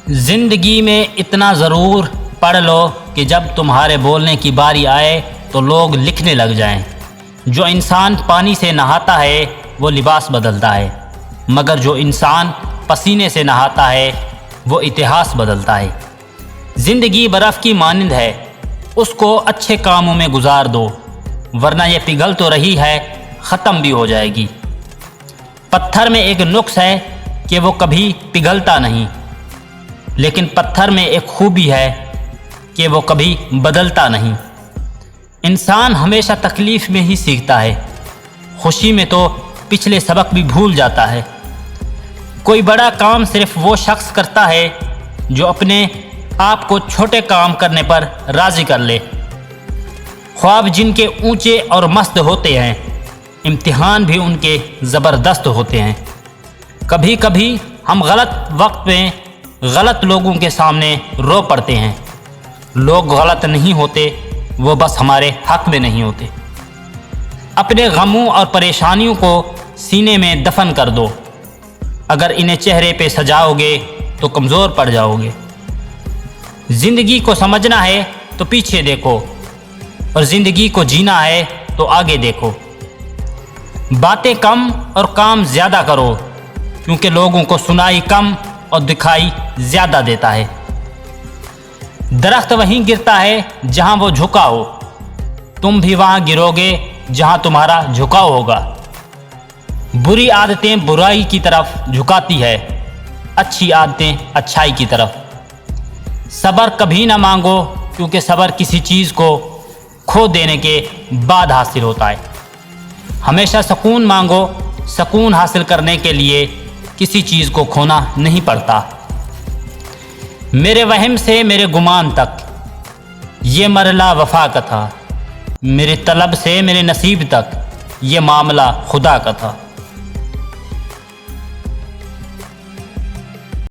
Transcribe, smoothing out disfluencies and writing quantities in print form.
زندگی میں اتنا ضرور پڑھ لو کہ جب تمہارے بولنے کی باری آئے تو لوگ لکھنے لگ جائیں۔ جو انسان پانی سے نہاتا ہے وہ لباس بدلتا ہے، مگر جو انسان پسینے سے نہاتا ہے وہ اتہاس بدلتا ہے۔ زندگی برف کی مانند ہے، اس کو اچھے کاموں میں گزار دو، ورنہ یہ پگھل تو رہی ہے، ختم بھی ہو جائے گی۔ پتھر میں ایک نقص ہے کہ وہ کبھی پگھلتا نہیں، لیکن پتھر میں ایک خوبی ہے کہ وہ کبھی بدلتا نہیں۔ انسان ہمیشہ تکلیف میں ہی سیکھتا ہے، خوشی میں تو پچھلے سبق بھی بھول جاتا ہے۔ کوئی بڑا کام صرف وہ شخص کرتا ہے جو اپنے آپ کو چھوٹے کام کرنے پر راضی کر لے۔ خواب جن کے اونچے اور مست ہوتے ہیں، امتحان بھی ان کے زبردست ہوتے ہیں۔ کبھی کبھی ہم غلط وقت میں غلط لوگوں کے سامنے رو پڑتے ہیں۔ لوگ غلط نہیں ہوتے، وہ بس ہمارے حق میں نہیں ہوتے۔ اپنے غموں اور پریشانیوں کو سینے میں دفن کر دو، اگر انہیں چہرے پہ سجاؤ گے تو کمزور پڑ جاؤ گے۔ زندگی کو سمجھنا ہے تو پیچھے دیکھو، اور زندگی کو جینا ہے تو آگے دیکھو۔ باتیں کم اور کام زیادہ کرو، کیونکہ لوگوں کو سنائی کم اور دکھائی زیادہ دیتا ہے۔ درخت وہیں گرتا ہے جہاں وہ جھکا ہو، تم بھی وہاں گرو گے جہاں تمہارا جھکاؤ ہوگا۔ بری عادتیں برائی کی طرف جھکاتی ہے، اچھی عادتیں اچھائی کی طرف۔ صبر کبھی نہ مانگو، کیونکہ صبر کسی چیز کو کھو دینے کے بعد حاصل ہوتا ہے۔ ہمیشہ سکون مانگو، سکون حاصل کرنے کے لیے کسی چیز کو کھونا نہیں پڑتا۔ میرے وہم سے میرے گمان تک یہ مرحلہ وفا کا تھا، میرے طلب سے میرے نصیب تک یہ معاملہ خدا کا تھا۔